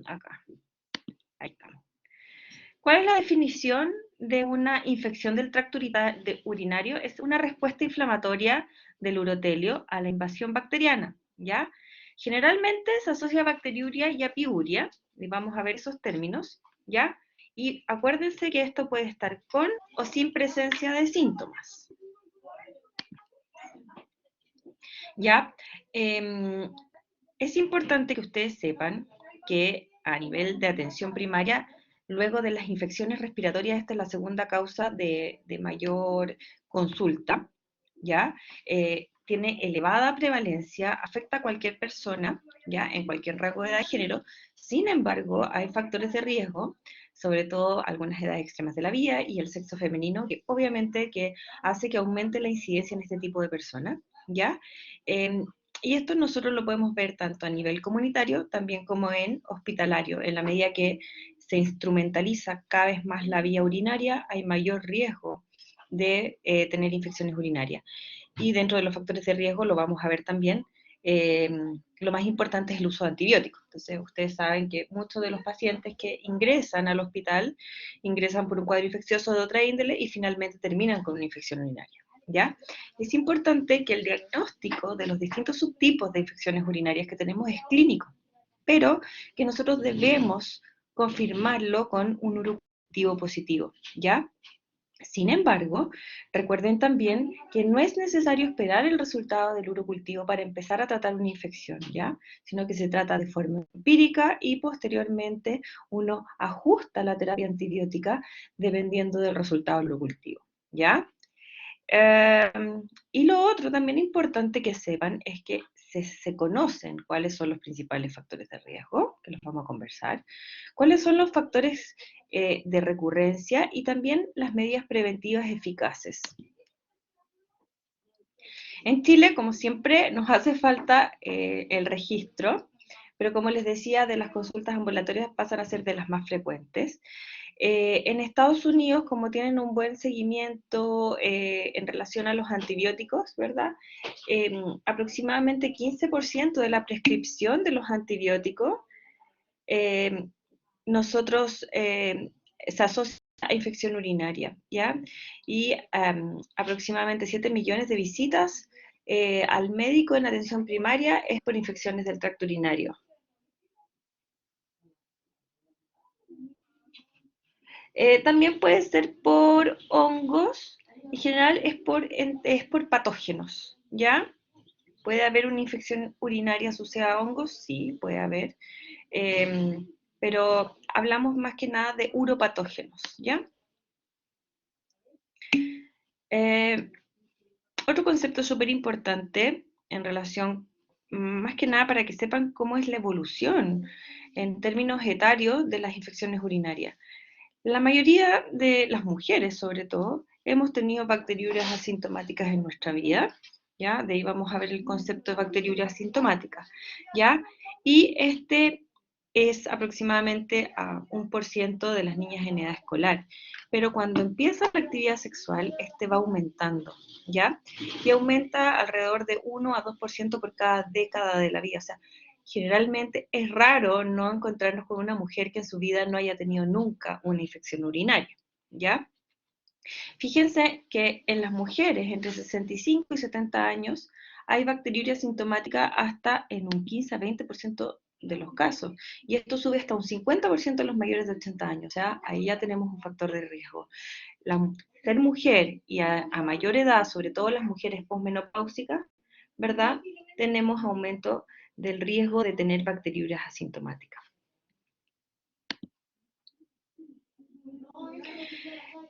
acá, ahí estamos. ¿Cuál es la definición de una infección del tracto urinario? Es una respuesta inflamatoria del urotelio a la invasión bacteriana, ¿ya? Generalmente se asocia a bacteriuria y a piuria, y vamos a ver esos términos, ¿ya? Y acuérdense que esto puede estar con o sin presencia de síntomas, ¿ya? Es importante que ustedes sepan que a nivel de atención primaria, luego de las infecciones respiratorias, esta es la segunda causa de mayor consulta, ¿ya? Tiene elevada prevalencia, afecta a cualquier persona, ¿ya? En cualquier rango de edad y género. Sin embargo, hay factores de riesgo, sobre todo algunas edades extremas de la vida y el sexo femenino, que obviamente que hace que aumente la incidencia en este tipo de personas, ¿ya? Y esto nosotros lo podemos ver tanto a nivel comunitario, también como en hospitalario. En la medida que se instrumentaliza cada vez más la vía urinaria, hay mayor riesgo de tener infecciones urinarias. Y dentro de los factores de riesgo lo vamos a ver también. Lo más importante es el uso de antibióticos. Entonces, ustedes saben que muchos de los pacientes que ingresan al hospital ingresan por un cuadro infeccioso de otra índole y finalmente terminan con una infección urinaria. ¿Ya? Es importante que el diagnóstico de los distintos subtipos de infecciones urinarias que tenemos es clínico, pero que nosotros debemos confirmarlo con un urocultivo positivo, ¿ya? Sin embargo, recuerden también que no es necesario esperar el resultado del urocultivo para empezar a tratar una infección, ¿ya? Sino que se trata de forma empírica y posteriormente uno ajusta la terapia antibiótica dependiendo del resultado del urocultivo, ¿ya? Eh, y lo otro también importante que sepan es que se conocen cuáles son los principales factores de riesgo, que los vamos a conversar, cuáles son los factores de recurrencia y también las medidas preventivas eficaces. En Chile, como siempre, nos hace falta el registro, pero como les decía, de las consultas ambulatorias pasan a ser de las más frecuentes. En Estados Unidos, como tienen un buen seguimiento en relación a los antibióticos, ¿verdad? Aproximadamente 15% de la prescripción de los antibióticos nosotros se asocia a infección urinaria, ¿ya? Y aproximadamente 7 millones de visitas al médico en atención primaria es por infecciones del tracto urinario. También puede ser por hongos, en general es por patógenos, ¿ya? ¿Puede haber una infección urinaria asociada a hongos? Sí, puede haber. Eh, pero hablamos más que nada de uropatógenos, ¿ya? Eh, Otro concepto súper importante en relación, más que nada para que sepan cómo es la evolución en términos etarios de las infecciones urinarias. La mayoría de las mujeres, sobre todo, hemos tenido bacteriurias asintomáticas en nuestra vida, ¿ya? De ahí vamos a ver el concepto de bacteriuria asintomática, ¿ya? Y este es aproximadamente a 1% de las niñas en edad escolar, pero cuando empieza la actividad sexual, este va aumentando, ¿ya? Y aumenta alrededor de 1 a 2% por cada década de la vida, o sea, generalmente es raro no encontrarnos con una mujer que en su vida no haya tenido nunca una infección urinaria, ¿ya? Fíjense que en las mujeres entre 65 y 70 años hay bacteriuria sintomática hasta en un 15 a 20% de los casos, y esto sube hasta un 50% en los mayores de 80 años, o sea, ahí ya tenemos un factor de riesgo. Ser mujer y a mayor edad, sobre todo las mujeres posmenopáusicas, ¿verdad? Tenemos aumento del riesgo de tener bacteriurias asintomáticas.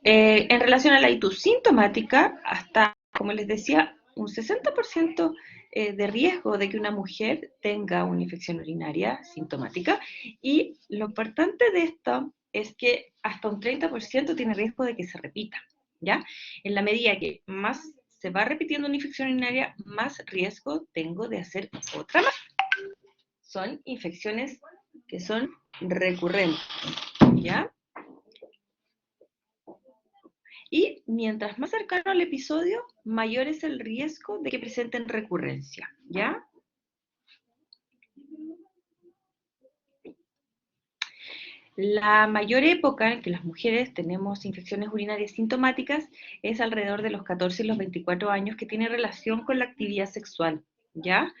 En relación a la itis sintomática, hasta, como les decía, un 60% de riesgo de que una mujer tenga una infección urinaria sintomática, y lo importante de esto es que hasta un 30% tiene riesgo de que se repita, ¿ya? En la medida que más se va repitiendo una infección urinaria, más riesgo tengo de hacer otra más. Son infecciones que son recurrentes, ¿ya? Y mientras más cercano al episodio, mayor es el riesgo de que presenten recurrencia, ¿ya? La mayor época en que las mujeres tenemos infecciones urinarias sintomáticas es alrededor de los 14 y los 24 años, que tiene relación con la actividad sexual, ¿ya?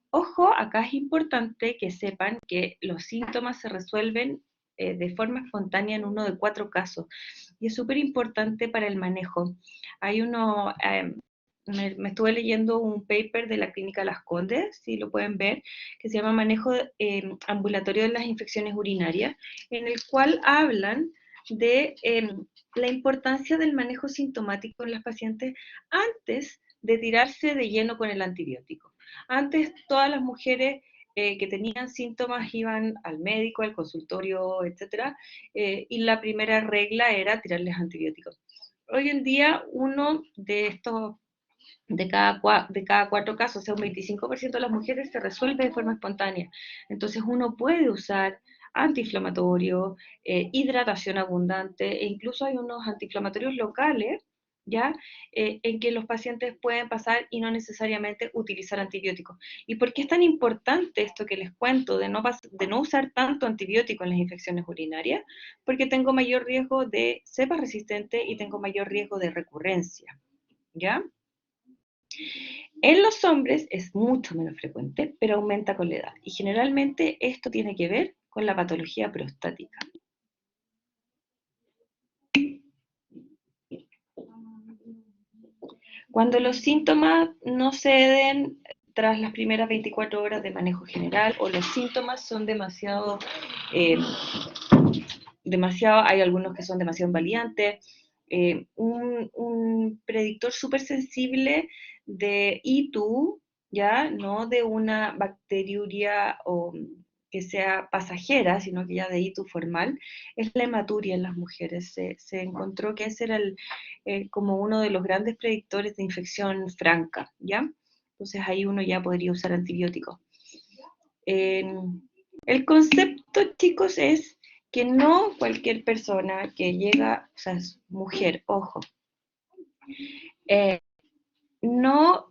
Ojo, acá es importante que sepan que los síntomas se resuelven de forma espontánea en uno de 4 casos. Y es súper importante para el manejo. Hay uno, me estuve leyendo un paper de la Clínica Las Condes, si lo pueden ver, que se llama Manejo ambulatorio de las infecciones urinarias, en el cual hablan de la importancia del manejo sintomático en las pacientes antes de tirarse de lleno con el antibiótico. Antes todas las mujeres que tenían síntomas iban al médico, al consultorio, etcétera, y la primera regla era tirarles antibióticos. Hoy en día uno de estos de cada 4 casos, o sea, un 25% de las mujeres se resuelve de forma espontánea. Entonces uno puede usar antiinflamatorio, hidratación abundante, e incluso hay unos antiinflamatorios locales, ¿ya? En que los pacientes pueden pasar y no necesariamente utilizar antibióticos. ¿Y por qué es tan importante esto que les cuento de no usar tanto antibiótico en las infecciones urinarias? Porque tengo mayor riesgo de cepa resistente y tengo mayor riesgo de recurrencia, ¿ya? En los hombres es mucho menos frecuente, pero aumenta con la edad. Y generalmente esto tiene que ver con la patología prostática. Cuando los síntomas no ceden tras las primeras 24 horas de manejo general o los síntomas son eh, hay algunos que son demasiado invalidantes, un predictor súper sensible de ITU, ya no de una bacteriuria o que sea pasajera, sino que ya de ITU formal, es la hematuria en las mujeres. Se encontró que ese era como uno de los grandes predictores de infección franca, ¿ya? Entonces ahí uno ya podría usar antibióticos. El concepto, chicos, es que no cualquier persona que llega, o sea, es mujer, ojo, eh, no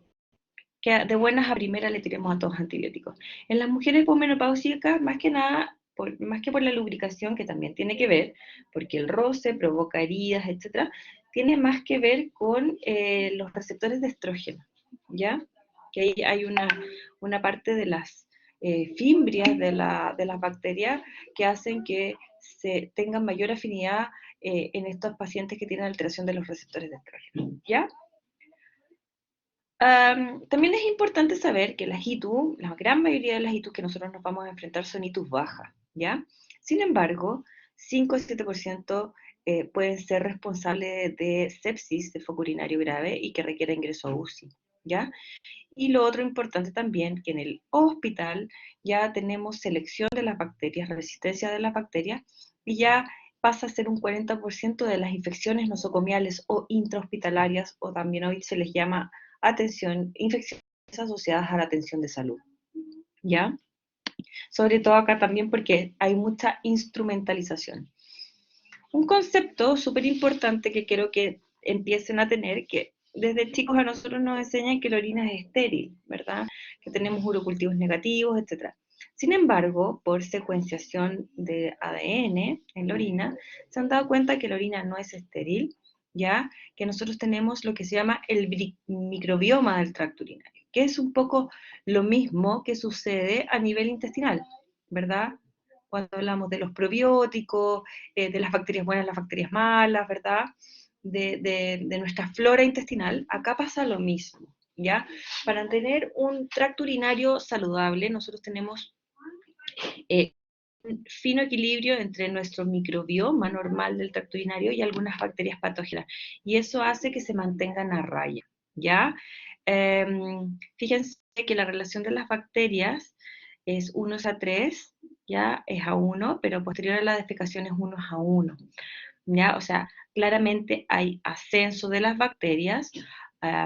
que de buenas a primeras le tiremos a todos antibióticos. En las mujeres posmenopáusicas, más que nada, más que por la lubricación, que también tiene que ver, porque el roce provoca heridas, etcétera, tiene más que ver con los receptores de estrógeno, ¿ya? Que ahí hay una parte de las fimbrias de las bacterias que hacen que se tengan mayor afinidad en estos pacientes que tienen alteración de los receptores de estrógeno, ¿ya? También es importante saber que las ITU, la gran mayoría de las ITUs que nosotros nos vamos a enfrentar son ITUs bajas, ¿ya? Sin embargo, 5 o 7% pueden ser responsables de sepsis, de foco urinario grave y que requiere ingreso a UCI, ¿ya? Y lo otro importante también, que en el hospital ya tenemos selección de las bacterias, resistencia de las bacterias, y ya pasa a ser un 40% de las infecciones nosocomiales o intrahospitalarias, o también hoy se les llama infecciones asociadas a la atención de salud, ¿ya? Sobre todo acá también porque hay mucha instrumentalización. Un concepto súper importante que quiero que empiecen a tener, que desde chicos a nosotros nos enseñan que la orina es estéril, ¿verdad? Que tenemos urocultivos negativos, etc. Sin embargo, por secuenciación de ADN en la orina, se han dado cuenta que la orina no es estéril, ¿ya? Que nosotros tenemos lo que se llama el microbioma del tracto urinario, que es un poco lo mismo que sucede a nivel intestinal, ¿verdad? Cuando hablamos de los probióticos, de las bacterias buenas, las bacterias malas, ¿verdad? De nuestra flora intestinal, acá pasa lo mismo, ¿ya? Para tener un tracto urinario saludable, nosotros tenemos un fino equilibrio entre nuestro microbioma normal del tracto urinario y algunas bacterias patógenas, y eso hace que se mantengan a raya, ¿ya? Fíjense que la relación de las bacterias es 1:3, ya es a 1, pero posterior a la defecación es 1:1, ¿ya? O sea, claramente hay ascenso de las bacterias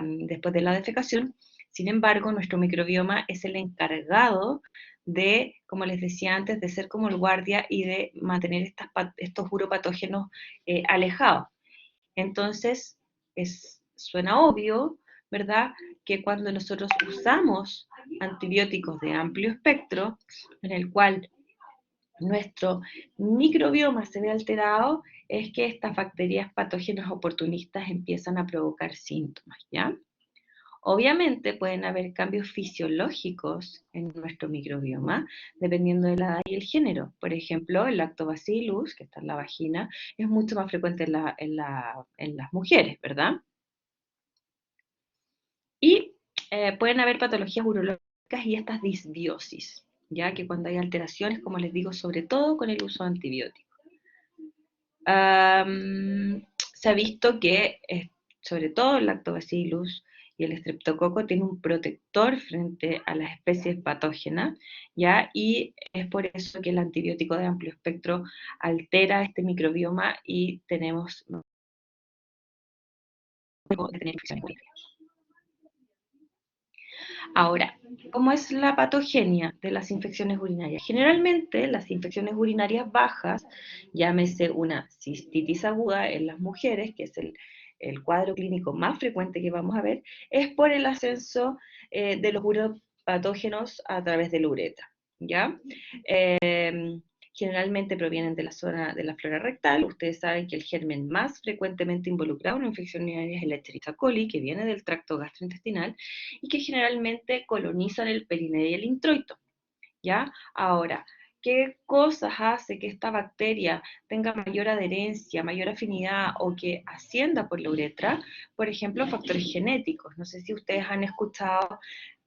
después de la defecación. Sin embargo, nuestro microbioma es el encargado de, como les decía antes, de ser como el guardia y de mantener estos uropatógenos alejados. Entonces, suena obvio, ¿verdad? Que cuando nosotros usamos antibióticos de amplio espectro, en el cual nuestro microbioma se ve alterado, es que estas bacterias patógenas oportunistas empiezan a provocar síntomas, ¿ya? Obviamente pueden haber cambios fisiológicos en nuestro microbioma dependiendo de la edad y el género. Por ejemplo, el lactobacillus, que está en la vagina, es mucho más frecuente en las mujeres, ¿verdad? Y pueden haber patologías urológicas y estas disbiosis, ya que cuando hay alteraciones, como les digo, sobre todo con el uso de antibióticos. Se ha visto que, sobre todo el lactobacillus y el estreptococo, tiene un protector frente a las especies patógenas, ¿ya? Y es por eso que el antibiótico de amplio espectro altera este microbioma y tenemos riesgo de tener infecciones urinarias. Ahora, ¿cómo es la patogenia de las infecciones urinarias? Generalmente las infecciones urinarias bajas, llámese una cistitis aguda en las mujeres, que es el cuadro clínico más frecuente que vamos a ver, es por el ascenso de los uropatógenos a través de la uretra, ¿ya? Generalmente provienen de la zona de la flora rectal. Ustedes saben que el germen más frecuentemente involucrado en una infección urinaria es el Escherichia coli, que viene del tracto gastrointestinal, y que generalmente colonizan el perineo y el introito, ¿ya? Ahora, ¿qué cosas hace que esta bacteria tenga mayor adherencia, mayor afinidad o que ascienda por la uretra? Por ejemplo, factores genéticos. No sé si ustedes han escuchado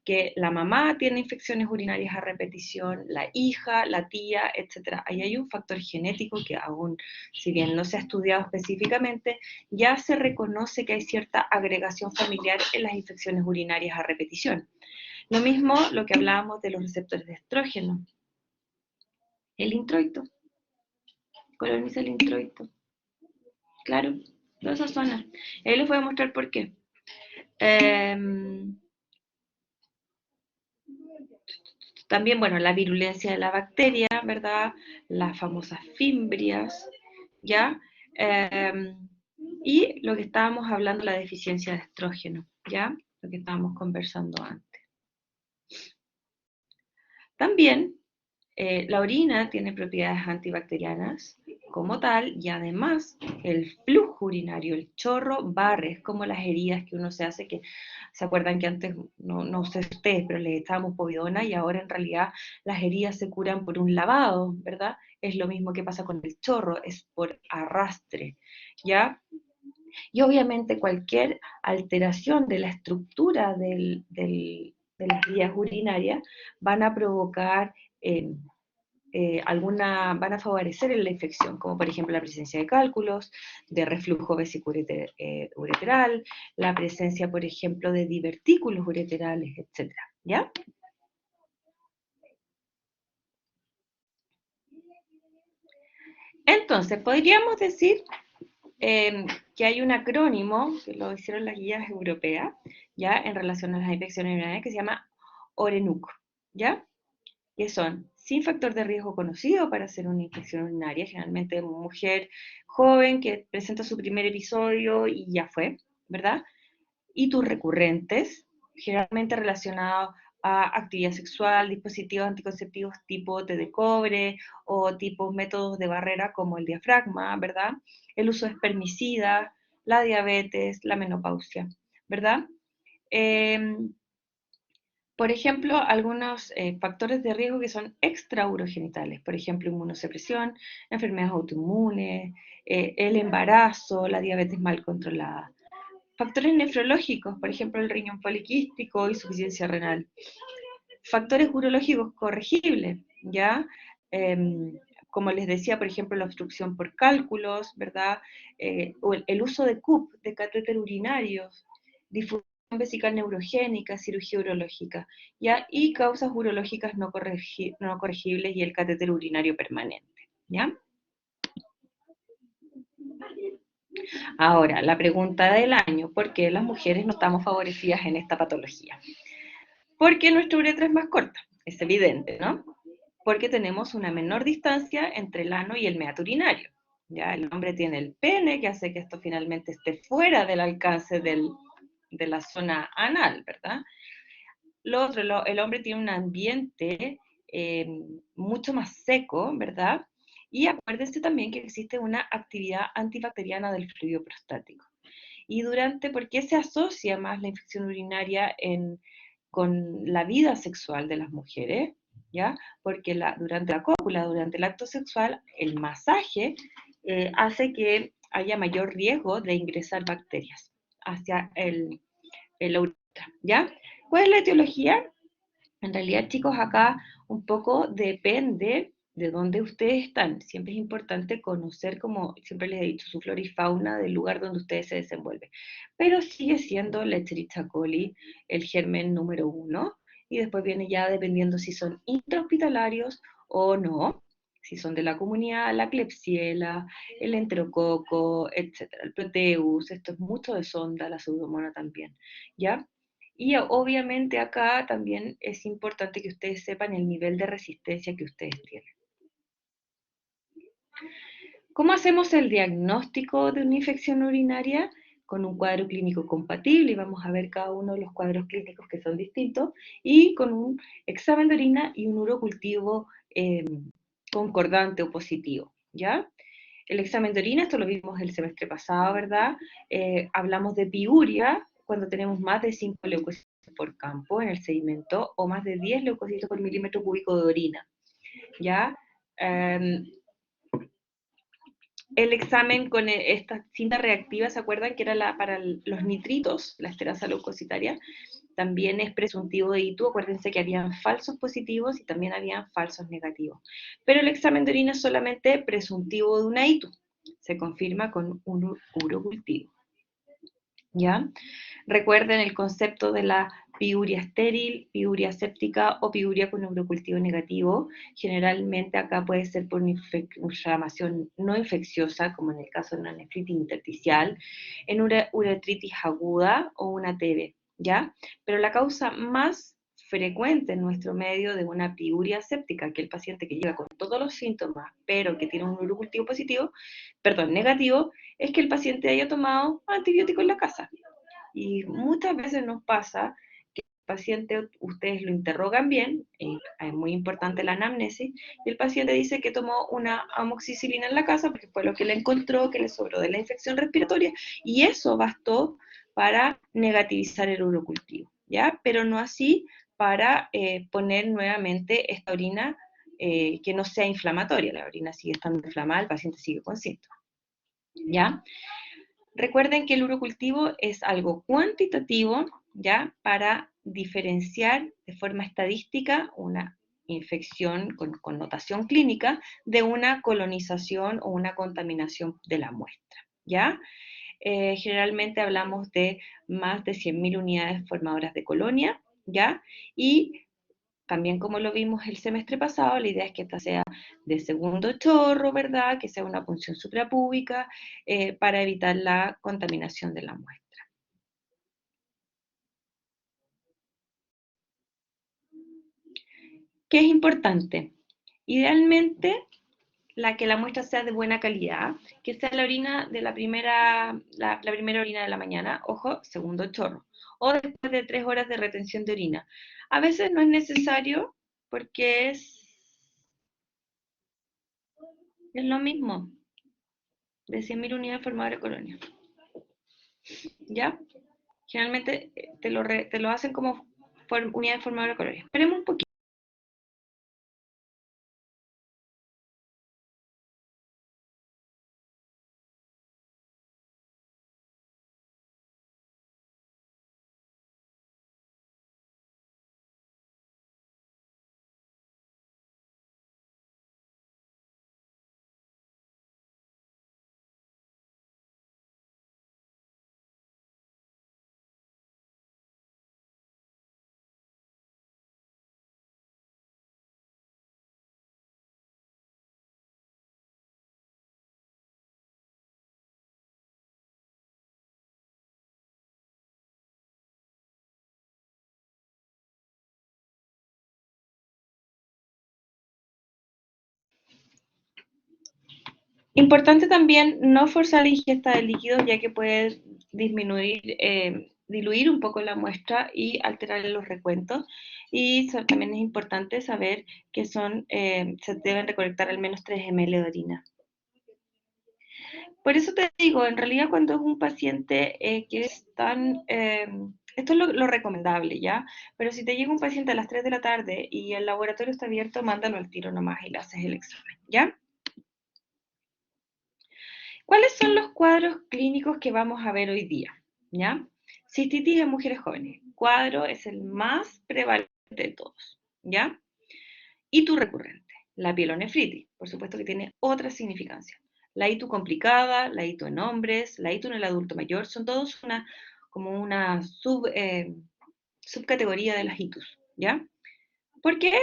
que la mamá tiene infecciones urinarias a repetición, la hija, la tía, etc. Ahí hay un factor genético que aún, si bien no se ha estudiado específicamente, ya se reconoce que hay cierta agregación familiar en las infecciones urinarias a repetición. Lo mismo lo que hablábamos de los receptores de estrógeno. El introito, coloniza el introito. Claro, toda esa zona. Ahí les voy a mostrar por qué. También, bueno, la virulencia de la bacteria, ¿verdad? Las famosas fimbrias, ¿ya? Y lo que estábamos hablando, la deficiencia de estrógeno, ¿ya? Lo que estábamos conversando antes. También la orina tiene propiedades antibacterianas como tal y además el flujo urinario, el chorro barre, es como las heridas que uno se hace, que se acuerdan que antes, no sé ustedes, pero les echábamos povidona y ahora en realidad las heridas se curan por un lavado, ¿verdad? Es lo mismo que pasa con el chorro, es por arrastre, ¿ya? Y obviamente cualquier alteración de la estructura de las vías urinarias van a provocar van a favorecer en la infección, como por ejemplo la presencia de cálculos, de reflujo vesicoureteral, la presencia, por ejemplo, de divertículos ureterales, etc. ¿Ya? Entonces, podríamos decir que hay un acrónimo, que lo hicieron las guías europeas, ya en relación a las infecciones urinarias, que se llama ORENUC, ¿ya? Que son sin factor de riesgo conocido para hacer una infección urinaria, generalmente una mujer joven que presenta su primer episodio y ya fue, ¿verdad? Hitos recurrentes, generalmente relacionados a actividad sexual, dispositivos anticonceptivos tipo té de cobre o tipo métodos de barrera como el diafragma, ¿verdad? El uso de espermicidas, la diabetes, la menopausia, ¿verdad? Eh, por ejemplo, algunos factores de riesgo que son extraurogenitales, por ejemplo, inmunosupresión, enfermedades autoinmunes, el embarazo, la diabetes mal controlada. Factores nefrológicos, por ejemplo, el riñón poliquístico y insuficiencia renal. Factores urológicos corregibles, ¿ya? Como les decía, por ejemplo, la obstrucción por cálculos, ¿verdad? O el uso de CUP, de catéter urinario, difusión vesical neurogénica, cirugía urológica, ¿ya? Y causas urológicas no corregibles y el catéter urinario permanente, ¿ya? Ahora, la pregunta del año, ¿por qué las mujeres no estamos favorecidas en esta patología? Porque nuestra uretra es más corta, es evidente, ¿no? Porque tenemos una menor distancia entre el ano y el meato urinario. ¿Ya? El hombre tiene el pene, que hace que esto finalmente esté fuera del alcance de la zona anal, ¿verdad? Lo otro, el hombre tiene un ambiente mucho más seco, ¿verdad? Y acuérdense también que existe una actividad antibacteriana del fluido prostático. Y ¿por qué se asocia más la infección urinaria con la vida sexual de las mujeres? ¿Ya? Porque durante la cópula, durante el acto sexual, el masaje hace que haya mayor riesgo de ingresar bacterias hacia el uretra, ¿ya? ¿Cuál es la etiología? En realidad, chicos, acá un poco depende de dónde ustedes están. Siempre es importante conocer, como siempre les he dicho, su flora y fauna del lugar donde ustedes se desenvuelven. Pero sigue siendo la Escherichia coli el germen número uno. Y después viene ya dependiendo si son intrahospitalarios o no, si son de la comunidad, la Klebsiella, el enterococo, etcétera, el proteus, esto es mucho de sonda, la pseudomonas también, ¿ya? Y obviamente acá también es importante que ustedes sepan el nivel de resistencia que ustedes tienen. ¿Cómo hacemos el diagnóstico de una infección urinaria? Con un cuadro clínico compatible, y vamos a ver cada uno de los cuadros clínicos que son distintos, y con un examen de orina y un urocultivo concordante o positivo, ¿ya? El examen de orina, esto lo vimos el semestre pasado, ¿verdad? Hablamos de piuria cuando tenemos más de 5 leucocitos por campo en el sedimento o más de 10 leucocitos por milímetro cúbico de orina, ¿ya? Eh, el examen con esta cinta reactiva, ¿se acuerdan que era para los nitritos, la esterasa leucocitaria? También es presuntivo de ITU, acuérdense que habían falsos positivos y también habían falsos negativos. Pero el examen de orina es solamente presuntivo de una ITU, se confirma con un urocultivo. ¿Ya? Recuerden el concepto de la piuria estéril, piuria séptica o piuria con urocultivo negativo. Generalmente acá puede ser por una inflamación no infecciosa, como en el caso de una nefritis intersticial, en una uretritis aguda o una TB, ¿ya? Pero la causa más frecuente en nuestro medio de una piuria séptica, que el paciente que llega con todos los síntomas, pero que tiene un urocultivo positivo, perdón, negativo, es que el paciente haya tomado antibiótico en la casa. Y muchas veces nos pasa que el paciente, ustedes lo interrogan bien, es muy importante la anamnesis, y el paciente dice que tomó una amoxicilina en la casa porque fue lo que le encontró, que le sobró de la infección respiratoria, y eso bastó para negativizar el urocultivo, ¿ya? Pero no así para poner nuevamente esta orina que no sea inflamatoria. La orina sigue estando inflamada, el paciente sigue con síntomas, ¿ya? Recuerden que el urocultivo es algo cuantitativo, ¿ya? Para diferenciar de forma estadística una infección con connotación clínica de una colonización o una contaminación de la muestra, ¿ya? Generalmente hablamos de más de 100.000 unidades formadoras de colonia, ¿ya? Y también como lo vimos el semestre pasado, la idea es que esta sea de segundo chorro, ¿verdad? Que sea una punción suprapúbica para evitar la contaminación de la muestra. ¿Qué es importante? Idealmente, que la muestra sea de buena calidad, que sea la orina de la primera orina de la mañana, ojo, segundo chorro, o después de 3 horas de retención de orina. A veces no es necesario porque es lo mismo, de 100.000 unidades formadoras de colonia. ¿Ya? Generalmente te lo hacen como unidades formadoras de colonia. Esperemos un poquito. Importante también no forzar la ingesta de líquidos, ya que puede disminuir diluir un poco la muestra y alterar los recuentos. Y también es importante saber que se deben recolectar al menos 3 ml de orina. Por eso te digo, en realidad cuando es un paciente que es tan... esto es lo recomendable, ¿ya? Pero si te llega un paciente a las 3 de la tarde y el laboratorio está abierto, mándalo al tiro nomás y le haces el examen, ¿ya? ¿Cuáles son los cuadros clínicos que vamos a ver hoy día? ¿Ya? Cistitis en mujeres jóvenes. Cuadro es el más prevalente de todos, ¿ya? Itu recurrente, la pielonefritis, por supuesto que tiene otra significancia. La itu complicada, la itu en hombres, la itu en el adulto mayor, son todos como una subcategoría de las itus, ¿ya? ¿Por qué?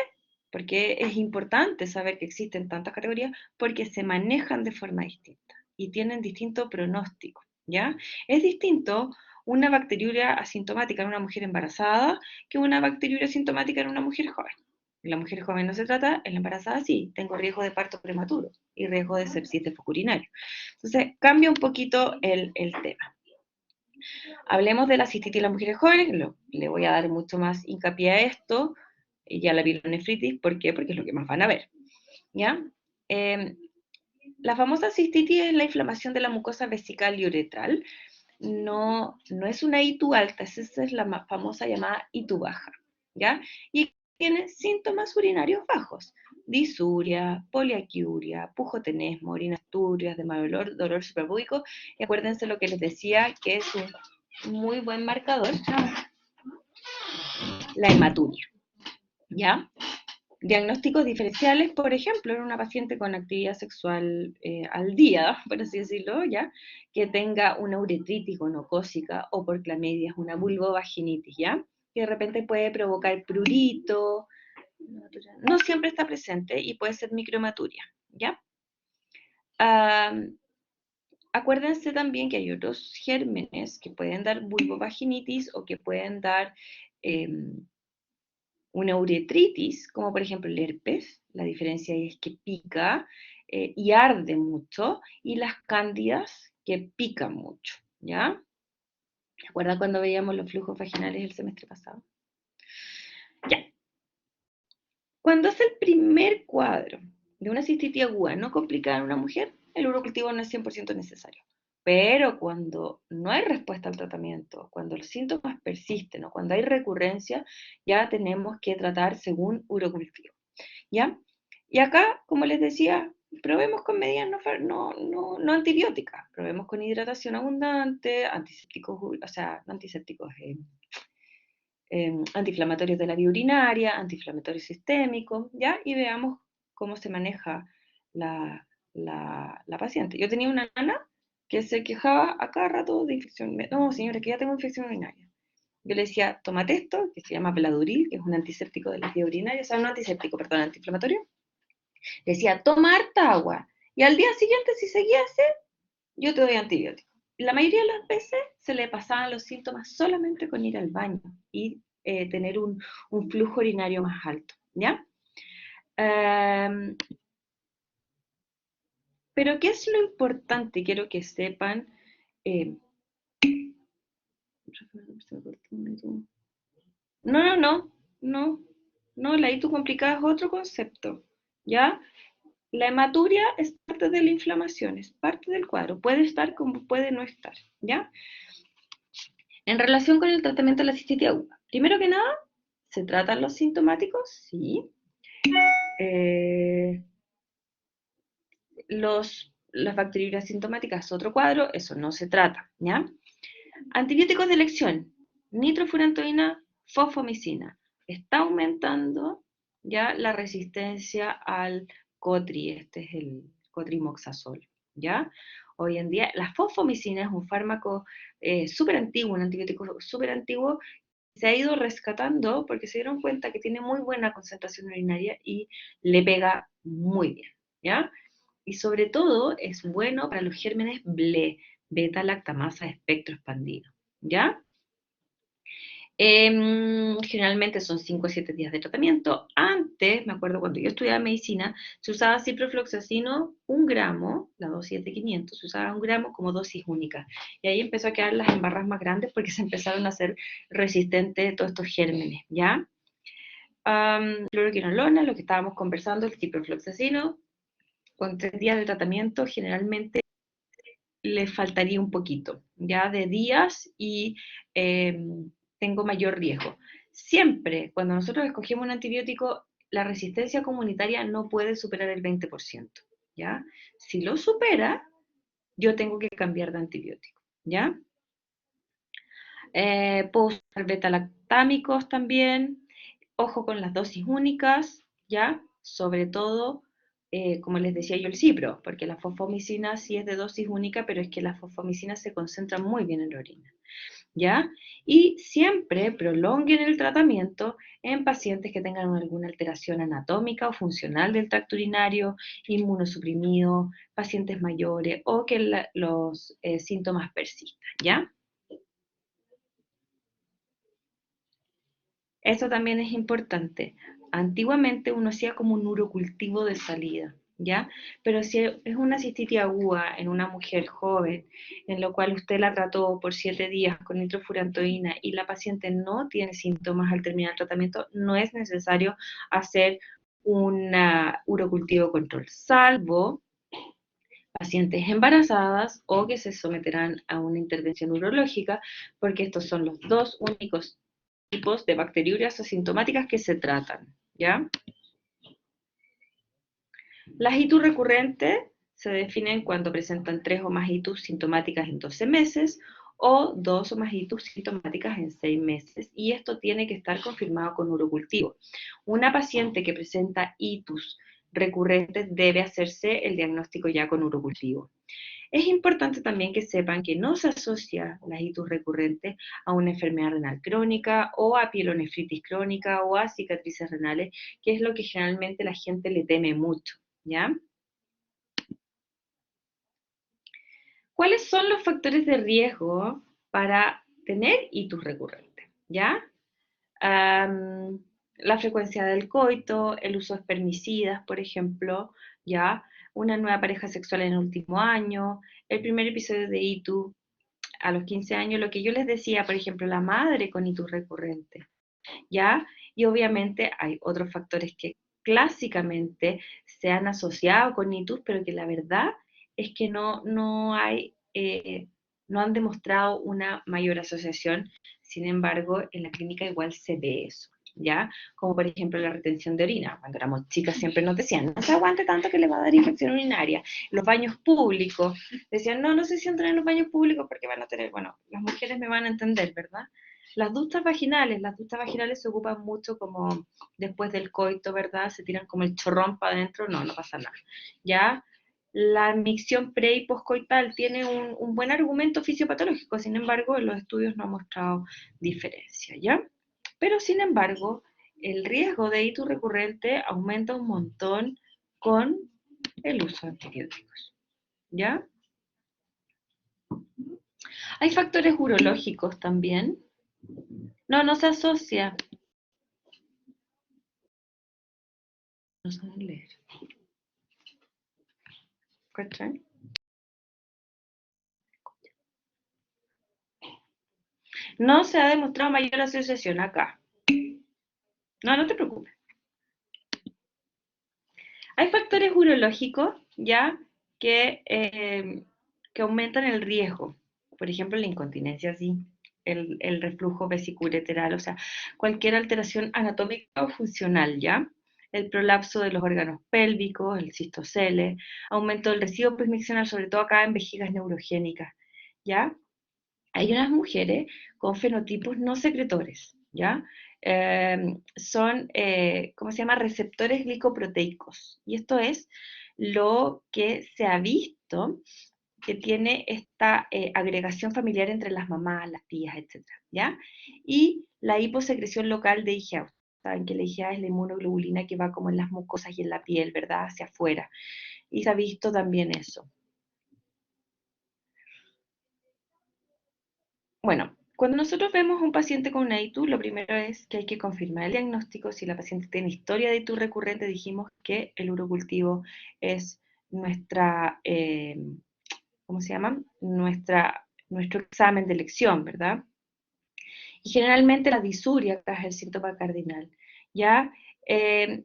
Porque es importante saber que existen tantas categorías porque se manejan de forma distinta y tienen distinto pronóstico, ¿ya? Es distinto una bacteriuria asintomática en una mujer embarazada que una bacteriuria asintomática en una mujer joven. En la mujer joven no se trata, en la embarazada sí, tengo riesgo de parto prematuro y riesgo de sepsis de foco urinario. Entonces, cambia un poquito el tema. Hablemos de la cistitis en las mujeres jóvenes, le voy a dar mucho más hincapié a esto, y a la pielonefritis, ¿por qué? Porque es lo que más van a ver, ¿ya? Eh, la famosa cistitis es la inflamación de la mucosa vesical y uretral, no es una ITU alta, esa es la famosa llamada ITU baja, ¿ya? Y tiene síntomas urinarios bajos, disuria, poliaquiuria, pujotenesmo, orinas turbias, de mal olor, dolor suprapúbico, y acuérdense lo que les decía, que es un muy buen marcador, la hematuria, ¿ya? Diagnósticos diferenciales, por ejemplo, en una paciente con actividad sexual al día, por así decirlo, ¿ya? Que tenga una uretritis gonocócica o por clamidias, una vulvovaginitis, ¿ya? Que de repente puede provocar prurito, no siempre está presente y puede ser microhematuria, ¿ya? Acuérdense también que hay otros gérmenes que pueden dar vulvovaginitis o que pueden dar una uretritis, como por ejemplo el herpes, la diferencia es que pica y arde mucho, y las cándidas que pican mucho, ¿ya? ¿Se acuerdan cuando veíamos los flujos vaginales el semestre pasado? Ya. Cuando es el primer cuadro de una cistitis aguda no complicada en una mujer, el urocultivo no es 100% necesario. Pero cuando no hay respuesta al tratamiento, cuando los síntomas persisten o cuando hay recurrencia, ya tenemos que tratar según urocultivo, ¿ya? Y acá, como les decía, probemos con medidas no antibióticas, probemos con hidratación abundante, antisépticos, o sea, no antisépticos, antiinflamatorios de la vía urinaria, antiinflamatorios sistémicos, ¿ya? Y veamos cómo se maneja la paciente. Yo tenía una nana que se quejaba a cada rato de infección. No, señora, que ya tengo infección urinaria. Yo le decía, tómate esto, que se llama Pladuril, que es un antiséptico de la vía urinaria, o sea, no antiséptico, perdón, antiinflamatorio. Le decía, toma harta agua. Y al día siguiente, si seguía así, yo te doy antibiótico. La mayoría de las veces se le pasaban los síntomas solamente con ir al baño y tener un flujo urinario más alto, ¿ya? Um, pero ¿qué es lo importante? Quiero que sepan... Eh, no, la ITU complicada es otro concepto, ¿ya? La hematuria es parte de la inflamación, es parte del cuadro, puede estar como puede no estar, ¿ya? En relación con el tratamiento de la cistitis aguda, primero que nada, ¿se tratan los sintomáticos? Sí. Eh, las bacterias sintomáticas, otro cuadro, eso no se trata, ¿ya? Antibióticos de elección, nitrofurantoína, fosfomicina. Está aumentando ya la resistencia al cotri, este es el cotrimoxazol, ¿ya? Hoy en día la fosfomicina es un fármaco súper antiguo, un antibiótico súper antiguo, se ha ido rescatando porque se dieron cuenta que tiene muy buena concentración urinaria y le pega muy bien, ¿ya? Y sobre todo es bueno para los gérmenes BLE, beta-lactamasa espectro expandido, ¿ya? Generalmente son 5 o 7 días de tratamiento. Antes, me acuerdo cuando yo estudiaba medicina, se usaba ciprofloxacino 1 gramo, la dosis de 500, se usaba 1 gramo como dosis única. Y ahí empezó a quedar las embarras más grandes porque se empezaron a hacer resistentes todos estos gérmenes, ¿ya? Fluoroquinolona, lo que estábamos conversando, el ciprofloxacino, con 3 días de tratamiento, generalmente le faltaría un poquito, ya de días y tengo mayor riesgo. Siempre, cuando nosotros escogemos un antibiótico, la resistencia comunitaria no puede superar el 20%, ¿ya? Si lo supera, yo tengo que cambiar de antibiótico, ¿ya? Puedo usar betalactámicos también, ojo con las dosis únicas, ¿ya? Sobre todo, como les decía yo, el cipro, porque la fosfomicina sí es de dosis única, pero es que las fosfomicinas se concentran muy bien en la orina, ¿ya? Y siempre prolonguen el tratamiento en pacientes que tengan alguna alteración anatómica o funcional del tracto urinario, inmunosuprimido, pacientes mayores o que los síntomas persistan, ¿ya? Eso también es importante. Antiguamente uno hacía como un urocultivo de salida, ¿ya? Pero si es una cistitis aguda en una mujer joven, en lo cual usted la trató por 7 días con nitrofurantoína y la paciente no tiene síntomas al terminar el tratamiento, no es necesario hacer un urocultivo control, salvo pacientes embarazadas o que se someterán a una intervención urológica, porque estos son los dos únicos tipos de bacteriurias asintomáticas que se tratan, ¿ya? Las ITU recurrentes se definen cuando presentan 3 o más ITUs sintomáticas en 12 meses o 2 o más ITUs sintomáticas en 6 meses, y esto tiene que estar confirmado con urocultivo. Una paciente que presenta ITUs recurrentes debe hacerse el diagnóstico ya con urocultivo. Es importante también que sepan que no se asocia la ITUS recurrente a una enfermedad renal crónica o a pielonefritis crónica o a cicatrices renales, que es lo que generalmente la gente le teme mucho, ¿ya? ¿Cuáles son los factores de riesgo para tener ITUS recurrente? ¿Ya? Um, la frecuencia del coito, el uso de espermicidas, por ejemplo, ¿ya? Una nueva pareja sexual en el último año, el primer episodio de ITU a los 15 años, lo que yo les decía, por ejemplo, la madre con ITUS recurrente, ¿ya? Y obviamente hay otros factores que clásicamente se han asociado con ITUS, pero que la verdad es que no hay, no han demostrado una mayor asociación. Sin embargo, en la clínica igual se ve eso, ¿ya? Como por ejemplo la retención de orina. Cuando éramos chicas siempre nos decían, no se aguante tanto que le va a dar infección urinaria. Los baños públicos, decían, no sé si entran en los baños públicos porque van a tener, bueno, las mujeres me van a entender, ¿verdad? Las duchas vaginales se ocupan mucho como después del coito, ¿verdad? Se tiran como el chorrón para adentro, no pasa nada. ¿Ya? La micción pre y postcoital tiene un buen argumento fisiopatológico, sin embargo, en los estudios no ha mostrado diferencia, ¿ya? Pero, sin embargo, el riesgo de ictus recurrente aumenta un montón con el uso de antibióticos, ¿ya? Hay factores urológicos también. No se asocia. No saben leer. ¿Cachai? No se ha demostrado mayor asociación acá. No te preocupes. Hay factores urológicos, ¿ya? Que aumentan el riesgo. Por ejemplo, la incontinencia, sí. El reflujo vesiculoureteral, o sea, cualquier alteración anatómica o funcional, ¿ya? El prolapso de los órganos pélvicos, el cistocele, aumento del residuo presmiccional, sobre todo acá en vejigas neurogénicas, ¿ya? Hay unas mujeres con fenotipos no secretores, ¿ya? Son, ¿cómo se llama? Receptores glicoproteicos. Y esto es lo que se ha visto que tiene esta agregación familiar entre las mamás, las tías, etcétera, ¿ya? Y la hiposecreción local de IgA. Saben que la IgA es la inmunoglobulina que va como en las mucosas y en la piel, ¿verdad? Hacia afuera. Y se ha visto también eso. Bueno, Cuando nosotros vemos a un paciente con una ITU, lo primero es que hay que confirmar el diagnóstico. Si la paciente tiene historia de ITU recurrente, dijimos que el urocultivo es nuestra, ¿cómo se llama? Nuestro examen de elección, ¿verdad? Y generalmente la disuria es el síntoma cardinal, ¿ya? Eh,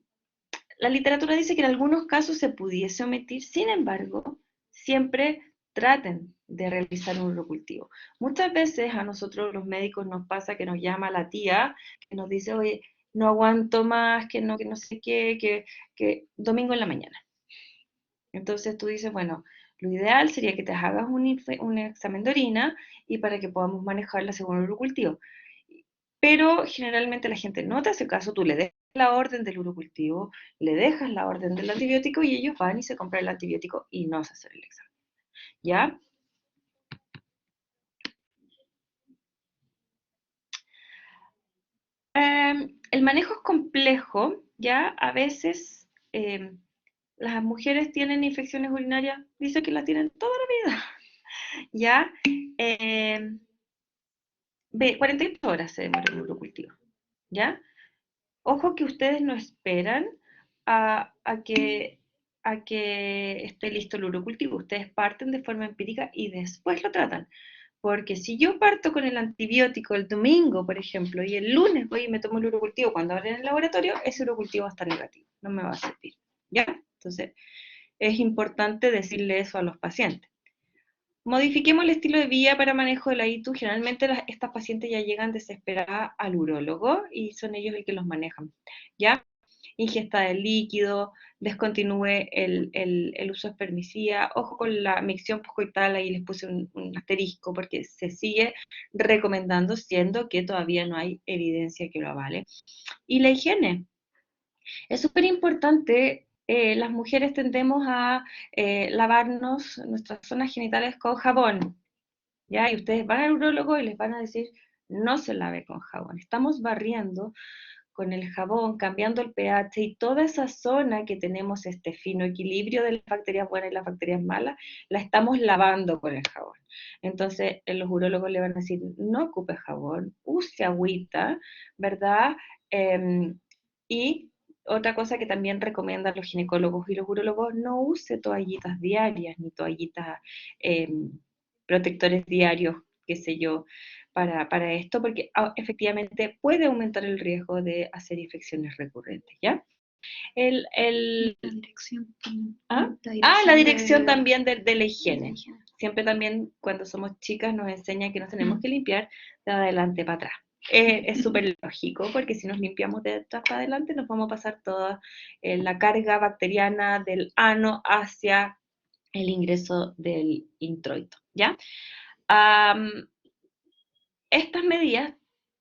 la literatura dice que en algunos casos se pudiese omitir, sin embargo, siempre traten de realizar un urocultivo. Muchas veces a nosotros los médicos nos pasa que nos llama la tía, que nos dice, oye, no aguanto más, que no sé qué, que domingo en la mañana. Entonces tú dices, bueno, lo ideal sería que te hagas un examen de orina y para que podamos manejarla según el urocultivo. Pero generalmente la gente no te hace caso, tú le dejas la orden del urocultivo, le dejas la orden del antibiótico y ellos van y se compran el antibiótico y no se hacen el examen. ¿Ya? El manejo es complejo, ¿ya? A veces las mujeres tienen infecciones urinarias, dice que la tienen toda la vida, ¿ya? Eh, 48 horas se demora el urocultivo, ¿ya? Ojo que ustedes no esperan a, a que, a que esté listo el urocultivo. Ustedes parten de forma empírica y después lo tratan. Porque si yo parto con el antibiótico el domingo, por ejemplo, y el lunes voy y me tomo el urocultivo cuando abren el laboratorio, ese urocultivo va a estar negativo, no me va a servir. ¿Ya? Entonces, es importante decirle eso a los pacientes. Modifiquemos el estilo de vida para manejo de la ITU. Generalmente estas pacientes ya llegan desesperadas al urólogo y son ellos los que los manejan. ¿Ya? Ingesta de líquido, descontinúe el uso de espermicida, ojo con la micción poscoital, ahí les puse un asterisco porque se sigue recomendando, siendo que todavía no hay evidencia que lo avale. Y la higiene, es súper importante, las mujeres tendemos a lavarnos nuestras zonas genitales con jabón, ¿ya? Y ustedes van al urólogo y les van a decir, no se lave con jabón. Estamos barriendo con el jabón, cambiando el pH y toda esa zona que tenemos este fino equilibrio de las bacterias buenas y las bacterias malas, la estamos lavando con el jabón. Entonces, los urólogos le van a decir, no ocupe jabón, use agüita, ¿verdad? Y otra cosa que también recomiendan los ginecólogos y los urólogos, no use toallitas diarias ni toallitas protectores diarios, qué sé yo, para esto, porque efectivamente puede aumentar el riesgo de hacer infecciones recurrentes, ¿ya? La dirección. ¿Ah? La dirección también de la higiene. Siempre también cuando somos chicas nos enseñan que nos tenemos que limpiar de adelante para atrás. Es súper lógico, porque si nos limpiamos de atrás para adelante nos vamos a pasar toda la carga bacteriana del ano hacia el ingreso del introito, ¿ya? Estas medidas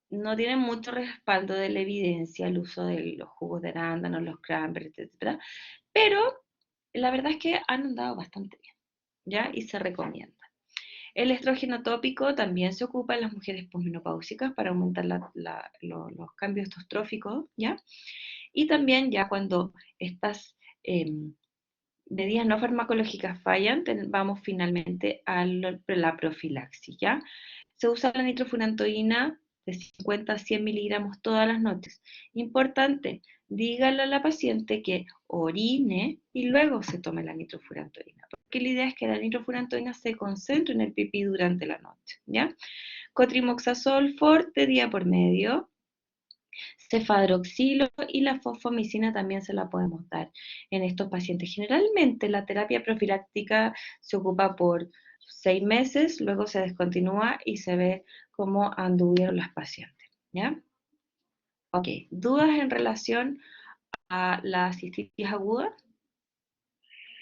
no tienen mucho respaldo de la evidencia, el uso de los jugos de arándano, los cranberries, etc. Pero la verdad es que han andado bastante bien, ¿ya? Y se recomienda. El estrógeno tópico también se ocupa en las mujeres posmenopáusicas para aumentar los cambios estróficos, ¿ya? Y también ya cuando estas medidas no farmacológicas fallan, vamos finalmente a la profilaxis, ¿ya? Se usa la nitrofurantoína de 50 a 100 miligramos todas las noches. Importante, dígale a la paciente que orine y luego se tome la nitrofurantoína, porque la idea es que la nitrofurantoína se concentre en el pipí durante la noche, ¿ya? Cotrimoxazol forte día por medio, cefadroxilo y la fosfomicina también se la podemos dar en estos pacientes. Generalmente la terapia profiláctica se ocupa por 6 meses, luego se descontinúa y se ve cómo anduvieron las pacientes, ¿ya? Ok, ¿dudas en relación a la cistitis aguda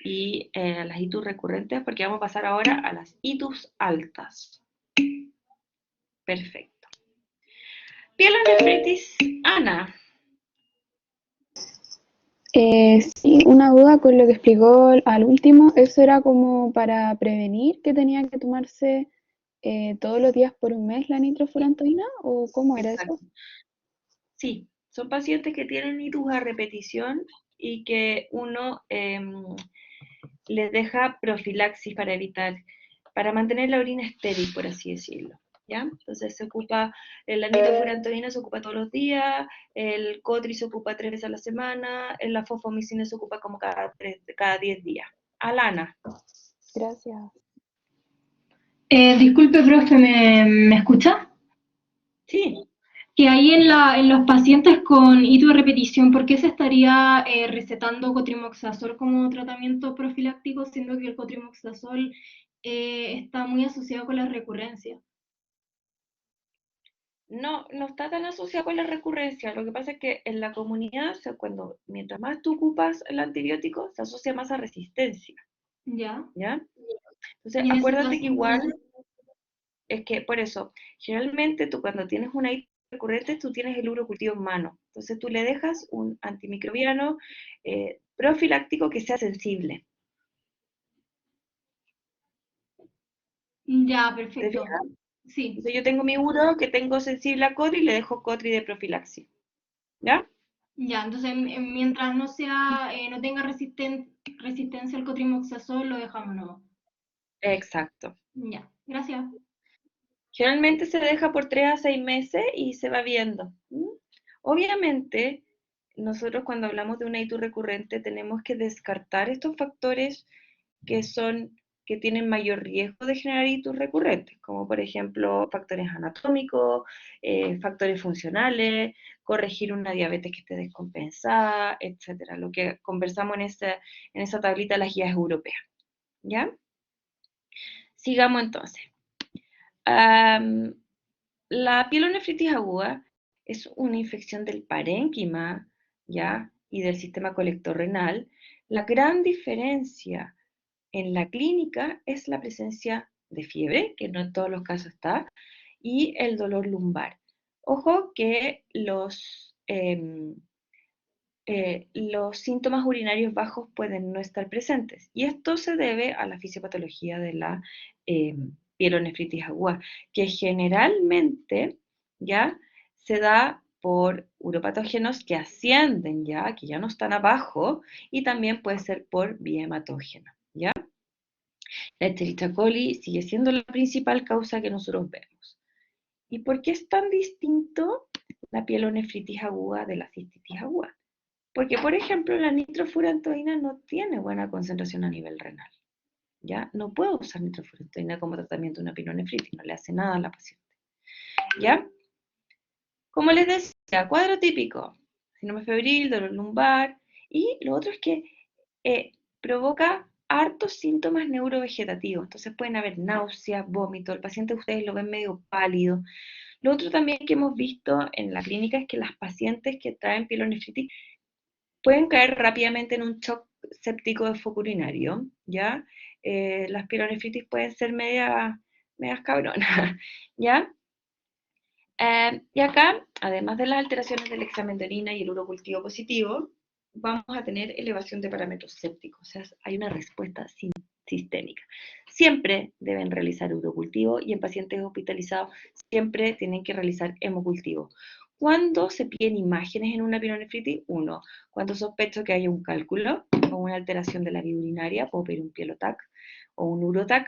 y las ITUS recurrentes? Porque vamos a pasar ahora a las ITUS altas. Perfecto. Pielonefritis, Ana. Sí, una duda con lo que explicó al último, ¿eso era como para prevenir que tenía que tomarse todos los días por un mes la nitrofurantoína o cómo era eso? Exacto. Sí, son pacientes que tienen ITUS a repetición y que uno les deja profilaxis para evitar, para mantener la orina estéril, por así decirlo. ¿ya? Entonces se ocupa, la nitrofurantoína se ocupa todos los días, el Cotri se ocupa 3 veces a la semana, la fosfomicina se ocupa como cada 10 días. Alana. Gracias. Disculpe, profe, ¿me escucha? Sí. Que ahí en los pacientes con hito de repetición, ¿por qué se estaría recetando cotrimoxazol como tratamiento profiláctico, siendo que el cotrimoxazol está muy asociado con la recurrencia? No, no está tan asociado con la recurrencia. Lo que pasa es que en la comunidad, mientras más tú ocupas el antibiótico, se asocia más a resistencia, ¿Ya? ¿ya? Entonces, Y en ese acuérdate caso, que igual es que, por eso, generalmente tú cuando tienes una ITS recurrente, tú tienes el urocultivo en mano. Entonces tú le dejas un antimicrobiano profiláctico que sea sensible. ya, ¿Te perfecto. fijas? Sí, Entonces yo tengo mi uro que tengo sensible a Cotri y le dejo Cotri de profilaxis. ¿Ya? ya. Entonces, mientras no sea, no tenga resistencia al cotrimoxazol, lo dejamos nuevo. Exacto. Ya, gracias. Generalmente se deja por 3 a 6 meses y se va viendo. Obviamente, nosotros cuando hablamos de una ITU recurrente tenemos que descartar estos factores que son que tienen mayor riesgo de generar ITUs recurrentes, como por ejemplo factores anatómicos, factores funcionales, corregir una diabetes que esté descompensada, etcétera, lo que conversamos en esa tablita de las guías europeas. ¿Ya? Sigamos entonces. La pielonefritis aguda es una infección del parénquima, ¿ya? Y del sistema colector renal. La gran diferencia en la clínica es la presencia de fiebre, que no en todos los casos está, y el dolor lumbar. Ojo que los síntomas urinarios bajos pueden no estar presentes, y esto se debe a la fisiopatología de la pielonefritis aguda, que generalmente ya se da por uropatógenos que ascienden ya, que ya no están abajo, y también puede ser por vía hematógena, ¿ya? La Escherichia coli sigue siendo la principal causa que nosotros vemos. ¿Y por qué es tan distinto la pielonefritis aguda de la cistitis aguda? Porque, por ejemplo, la nitrofurantoína no tiene buena concentración a nivel renal. ¿Ya? No puedo usar nitrofurantoína como tratamiento de una pielonefritis, no le hace nada a la paciente. ¿Ya? Como les decía, cuadro típico, síndrome febril, dolor lumbar, y lo otro es que provoca hartos síntomas neurovegetativos. Entonces pueden haber náuseas, vómito, el paciente ustedes lo ven medio pálido. Lo otro también que hemos visto en la clínica es que las pacientes que traen pielonefritis pueden caer rápidamente en un shock séptico de foco urinario, ¿ya? Las pielonefritis pueden ser medias cabronas, ¿ya? Y acá, además de las alteraciones del examen de orina y el urocultivo positivo, vamos a tener elevación de parámetros sépticos, o sea, hay una respuesta sistémica. Siempre deben realizar urocultivo y en pacientes hospitalizados siempre tienen que realizar hemocultivo. ¿Cuándo se piden imágenes en una pielonefritis? Uno, cuando sospecho que haya un cálculo o una alteración de la vía urinaria, puedo pedir un pielotac o un urotac,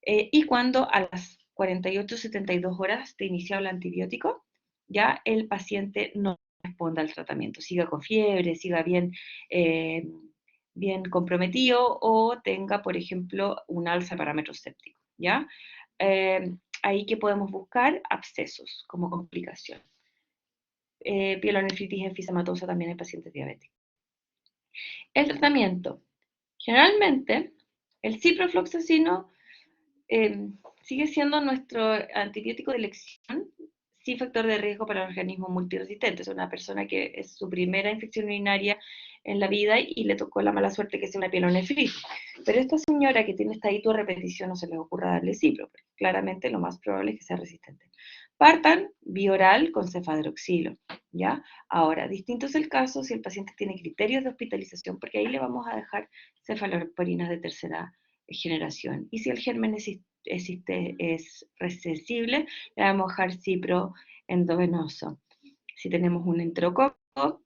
y cuando a las 48-72 horas de iniciado el antibiótico, ya el paciente no responda al tratamiento, siga con fiebre, siga bien comprometido o tenga, por ejemplo, un alza de parámetros sépticos, ¿ya? Ahí que podemos buscar abscesos como complicación. Pielonefritis enfisematosa también en pacientes diabéticos. El tratamiento. Generalmente, el ciprofloxacino eh, sigue siendo nuestro antibiótico de elección, sí factor de riesgo para el organismo multiresistente. Es una persona que es su primera infección urinaria en la vida y le tocó la mala suerte que sea una pielonefritis. Pero esta señora que tiene esta hito de repetición no se le ocurra darle cipro, porque claramente lo más probable es que sea resistente. Partan bioral con cefadroxilo, ¿ya? Ahora, distinto es el caso si el paciente tiene criterios de hospitalización, porque ahí le vamos a dejar cefalosporinas de tercera generación. Y si el germen es recesible, le vamos a dejar cipro endovenoso. Si tenemos un enterococo,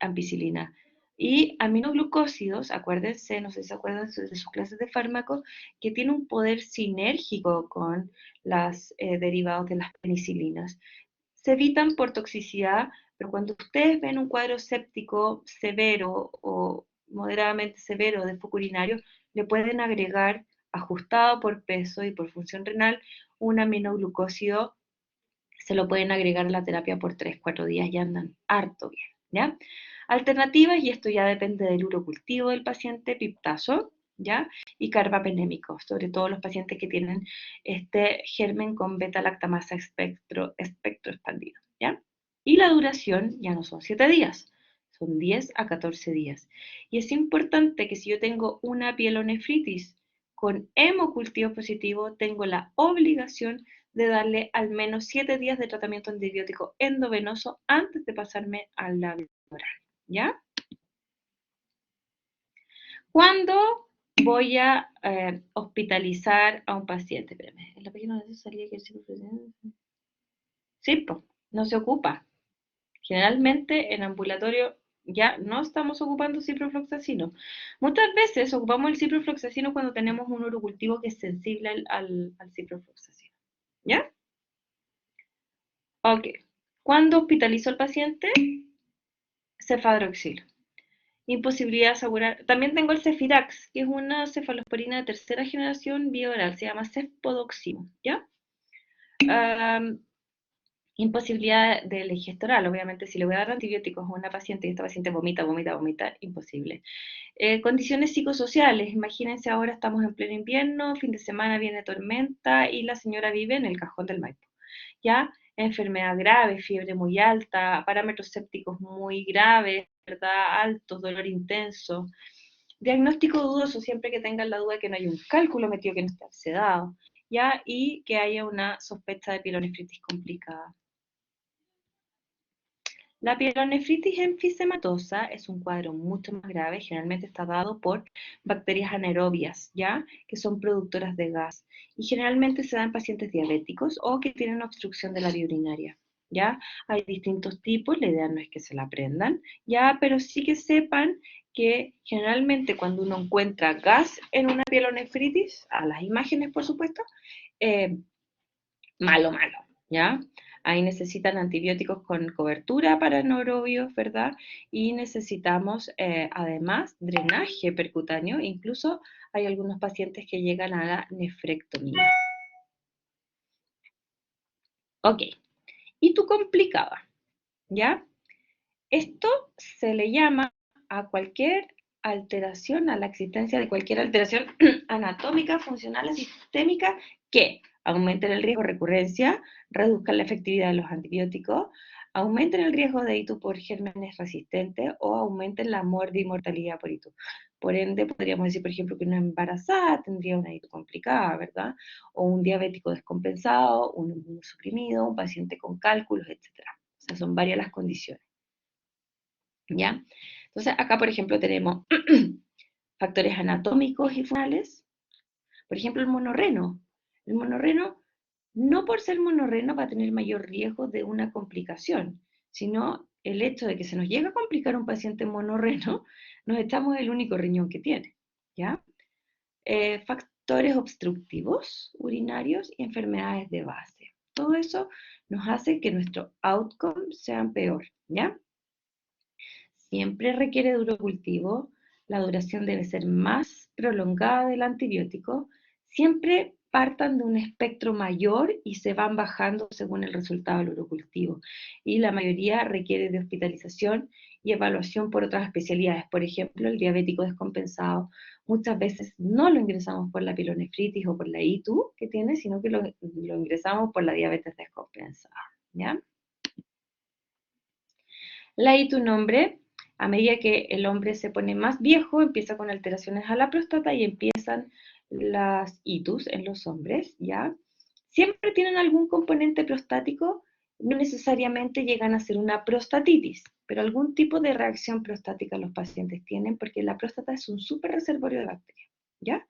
ampicilina Y aminoglucósidos, acuérdense, no sé si se acuerdan de sus clases de fármacos, que tiene un poder sinérgico con los derivados de las penicilinas. Se evitan por toxicidad, pero cuando ustedes ven un cuadro séptico severo o moderadamente severo de foco urinario, le pueden agregar, ajustado por peso y por función renal, un aminoglucósido. Se lo pueden agregar a la terapia por 3-4 días y andan harto bien, ¿ya? Alternativas, y esto ya depende del urocultivo del paciente, piptazo, ¿ya? Y carbapenémico, sobre todo los pacientes que tienen este germen con beta-lactamasa espectro expandido, ¿ya? Y la duración ya no son 7 días, son 10 a 14 días. Y es importante que si yo tengo una pielonefritis con hemocultivo positivo, tengo la obligación de darle al menos 7 días de tratamiento antibiótico endovenoso antes de pasarme al labio oral, ¿ya? ¿Cuándo voy a hospitalizar a un paciente? Espérame, en la página de salía que sí, pues, no se ocupa. Generalmente en ambulatorio ya no estamos ocupando ciprofloxacino. Muchas veces ocupamos el ciprofloxacino cuando tenemos un urocultivo que es sensible al ciprofloxacino, ¿ya? Ok. ¿Cuándo hospitalizo al paciente? Cefadroxil. Imposibilidad de asegurar. También tengo el Cefirax, que es una cefalosporina de tercera generación bioral, se llama cefpodoximo, ¿ya? Um, imposibilidad del gestoral, obviamente, si le voy a dar antibióticos a una paciente y esta paciente vomita, vomita, vomita, imposible. Condiciones psicosociales, imagínense ahora estamos en pleno invierno, fin de semana viene tormenta y la señora vive en el cajón del Maipo, ¿ya? Enfermedad grave, fiebre muy alta, parámetros sépticos muy graves, ¿verdad? Altos, dolor intenso. Diagnóstico dudoso, siempre que tengan la duda de que no hay un cálculo metido, que no esté sedado, ¿ya? Y que haya una sospecha de pielonefritis complicada. La pielonefritis enfisematosa es un cuadro mucho más grave, generalmente está dado por bacterias anaerobias, ¿ya? Que son productoras de gas. Y generalmente se da en pacientes diabéticos o que tienen obstrucción de la vía urinaria, ¿ya? Hay distintos tipos, la idea no es que se la aprendan, ¿ya? Pero sí que sepan que generalmente cuando uno encuentra gas en una pielonefritis, a las imágenes por supuesto, eh, malo, malo, ¿ya? Ahí necesitan antibióticos con cobertura para neurobios, ¿verdad? Y necesitamos además drenaje percutáneo, incluso hay algunos pacientes que llegan a la nefrectomía. Ok, y tu complicada, ¿ya? Esto se le llama a cualquier alteración, a la existencia de cualquier alteración anatómica, funcional, sistémica, que aumenten el riesgo de recurrencia, reduzcan la efectividad de los antibióticos, aumenten el riesgo de ITU por gérmenes resistentes o aumenten la muerte y mortalidad por ITU. Por ende, podríamos decir, por ejemplo, que una embarazada tendría una ITU complicada, ¿verdad? O un diabético descompensado, un inmunosuprimido, un paciente con cálculos, etc. O sea, son varias las condiciones. ¿Ya? Entonces, acá, por ejemplo, tenemos factores anatómicos y funcionales. Por ejemplo, el monorreno. El monorreno, no por ser monorreno va a tener mayor riesgo de una complicación, sino el hecho de que se nos llega a complicar un paciente monorreno, nos echamos el único riñón que tiene, ¿ya? Factores obstructivos urinarios y enfermedades de base. Todo eso nos hace que nuestro outcome sea peor, ¿ya? Siempre requiere de urocultivo, la duración debe ser más prolongada del antibiótico, siempre partan de un espectro mayor y se van bajando según el resultado del urocultivo. Y la mayoría requiere de hospitalización y evaluación por otras especialidades. Por ejemplo, el diabético descompensado, muchas veces no lo ingresamos por la pielonefritis o por la ITU que tiene, sino que lo ingresamos por la diabetes descompensada, ¿ya? La ITU nombre, a medida que el hombre se pone más viejo, empieza con alteraciones a la próstata y empiezan las ITUs en los hombres, ¿ya? Siempre tienen algún componente prostático, no necesariamente llegan a ser una prostatitis, pero algún tipo de reacción prostática los pacientes tienen porque la próstata es un súper reservorio de bacterias, ¿ya?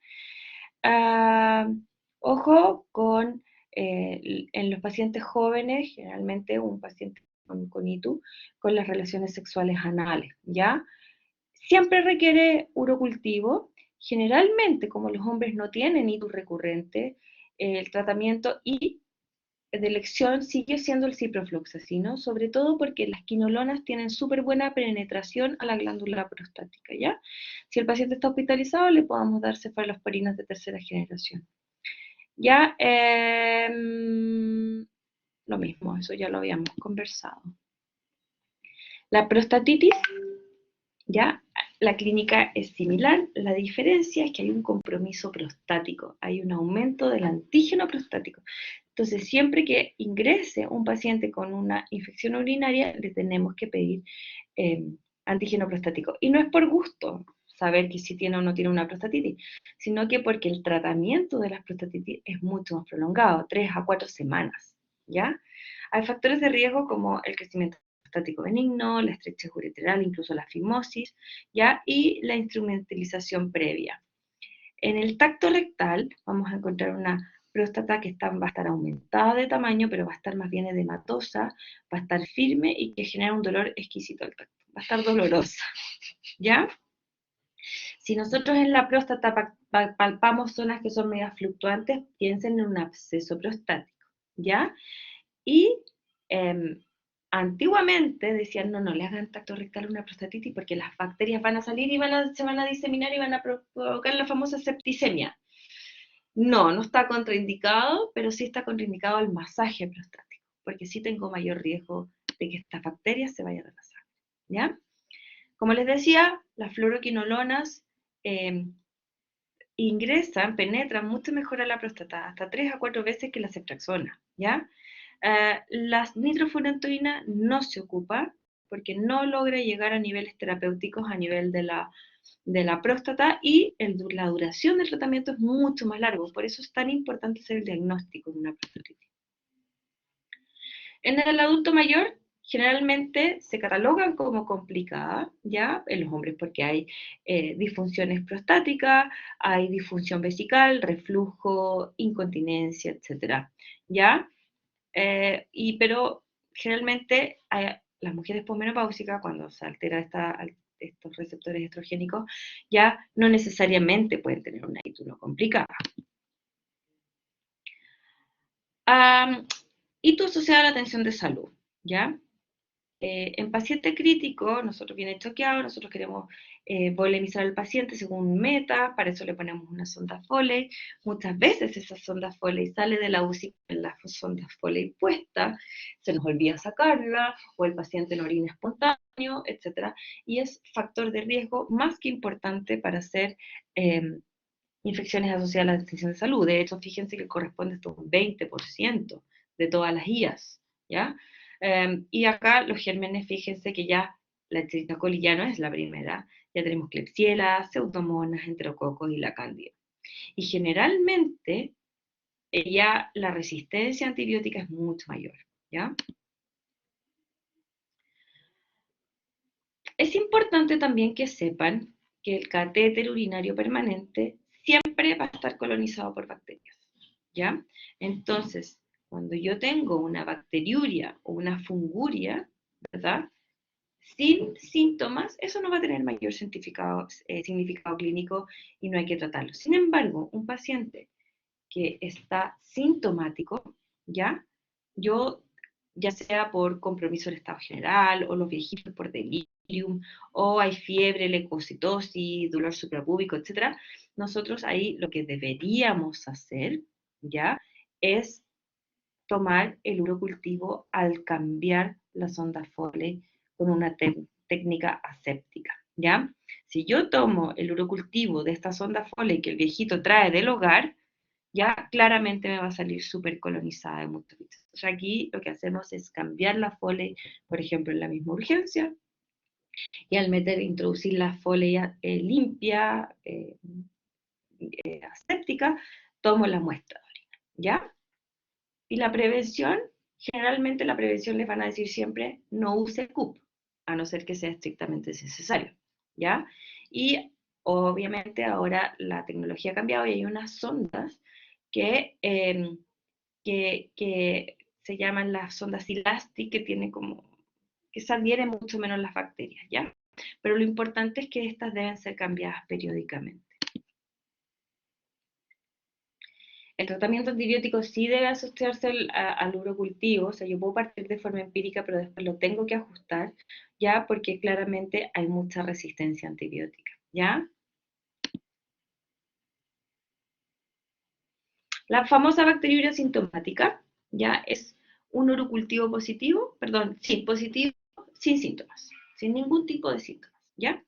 Ah, ojo con, en los pacientes jóvenes, generalmente un paciente con ITU, con las relaciones sexuales anales, ¿ya? Siempre requiere urocultivo. Generalmente, como los hombres no tienen itus recurrente, el tratamiento y de elección sigue siendo el ciprofloxacino, sobre todo porque las quinolonas tienen súper buena penetración a la glándula prostática, ¿ya? Si el paciente está hospitalizado, le podemos dar cefalosporinas de tercera generación. Ya, lo mismo, eso ya lo habíamos conversado. La prostatitis, ya, la clínica es similar, la diferencia es que hay un compromiso prostático, hay un aumento del antígeno prostático. Entonces, siempre que ingrese un paciente con una infección urinaria, le tenemos que pedir antígeno prostático. Y no es por gusto saber que si tiene o no tiene una prostatitis, sino que porque el tratamiento de las prostatitis es mucho más prolongado, 3 a 4 semanas, ¿ya? Hay factores de riesgo como el crecimiento prostático benigno, la estrechez ureteral, incluso la fimosis, ¿ya? Y la instrumentalización previa. En el tacto rectal vamos a encontrar una próstata que va a estar aumentada de tamaño, pero va a estar más bien edematosa, va a estar firme y que genera un dolor exquisito al tacto. Va a estar dolorosa, ¿ya? Si nosotros en la próstata palpamos zonas que son medias fluctuantes, piensen en un absceso prostático, ¿ya? Y antiguamente decían, no, no le hagan tacto rectal a una prostatitis porque las bacterias van a salir y se van a diseminar y van a provocar la famosa septicemia. No, no está contraindicado, pero sí está contraindicado el masaje prostático, porque sí tengo mayor riesgo de que estas bacterias se vayan a la sangre, ¿ya? Como les decía, las fluoroquinolonas ingresan, penetran mucho mejor a la próstata, hasta 3 a 4 veces que la ceftriaxona, ¿ya? Las nitrofurantoína no se ocupa porque no logra llegar a niveles terapéuticos a nivel de la próstata y la duración del tratamiento es mucho más largo, por eso es tan importante hacer el diagnóstico de una prostatitis. En el adulto mayor, generalmente se catalogan como complicadas, ¿ya? En los hombres porque hay disfunciones prostáticas, hay disfunción vesical, reflujo, incontinencia, etc., ¿ya? Pero generalmente las mujeres posmenopáusicas, cuando se altera estos receptores estrogénicos, ya no necesariamente pueden tener una ITU complicada. ITU asociada a la atención de salud, ¿ya? En paciente crítico, nosotros viene choqueado, nosotros queremos volemizar al paciente según meta, para eso le ponemos una sonda Foley. Muchas veces esa sonda Foley sale de la UCI con la sonda Foley puesta, se nos olvida sacarla, o el paciente no orina espontáneo, etc. Y es factor de riesgo más que importante para hacer infecciones asociadas a la atención de salud. De hecho, fíjense que corresponde hasta un 20% de todas las IAS, ¿ya? Y acá los gérmenes, fíjense que ya la Escherichia coli ya no es la primera, ya tenemos Klebsiella, Pseudomonas, Enterococos y la Cándida. Y generalmente ya la resistencia antibiótica es mucho mayor, ¿ya? Es importante también que sepan que el catéter urinario permanente siempre va a estar colonizado por bacterias, ¿ya? Entonces, cuando yo tengo una bacteriuria o una funguria, ¿verdad? Sin síntomas, eso no va a tener mayor significado clínico y no hay que tratarlo. Sin embargo, un paciente que está sintomático, ¿ya? Yo, ya sea por compromiso del estado general, o los viejitos por delirium, o hay fiebre, leucocitosis, dolor suprapúbico, etc., nosotros ahí lo que deberíamos hacer, ¿ya? Es tomar el urocultivo al cambiar la sonda Foley con una técnica aséptica, ¿ya? Si yo tomo el urocultivo de esta sonda Foley que el viejito trae del hogar, ya claramente me va a salir súper colonizada de muchos bichos. O sea, aquí lo que hacemos es cambiar la Foley, por ejemplo, en la misma urgencia, y al introducir la Foley limpia, aséptica, tomo la muestra de orina, ¿ya? Y la prevención, generalmente la prevención les van a decir siempre, no use CUP, a no ser que sea estrictamente necesario, ¿ya? Y obviamente ahora la tecnología ha cambiado y hay unas sondas que, que se llaman las sondas Elastic, que tienen como, que se adhieren mucho menos las bacterias, ¿ya? Pero lo importante es que estas deben ser cambiadas periódicamente. El tratamiento antibiótico sí debe asociarse al urocultivo, o sea, yo puedo partir de forma empírica, pero después lo tengo que ajustar, ya, porque claramente hay mucha resistencia antibiótica, ¿ya? La famosa bacteriuria sintomática, ya, es un urocultivo positivo, perdón, sí, positivo, sin síntomas, sin ningún tipo de síntomas, ¿ya?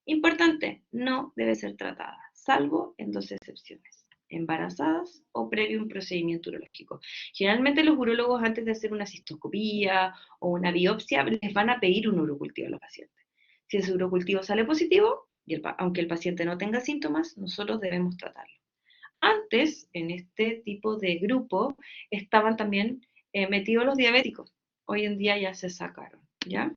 Importante, no debe ser tratada, salvo en dos excepciones: embarazadas o previo a un procedimiento urológico. Generalmente los urólogos, antes de hacer una cistoscopía o una biopsia, les van a pedir un urocultivo a los pacientes. Si ese urocultivo sale positivo, aunque el paciente no tenga síntomas, nosotros debemos tratarlo. Antes, en este tipo de grupo, estaban también metidos los diabéticos. Hoy en día ya se sacaron, ¿ya?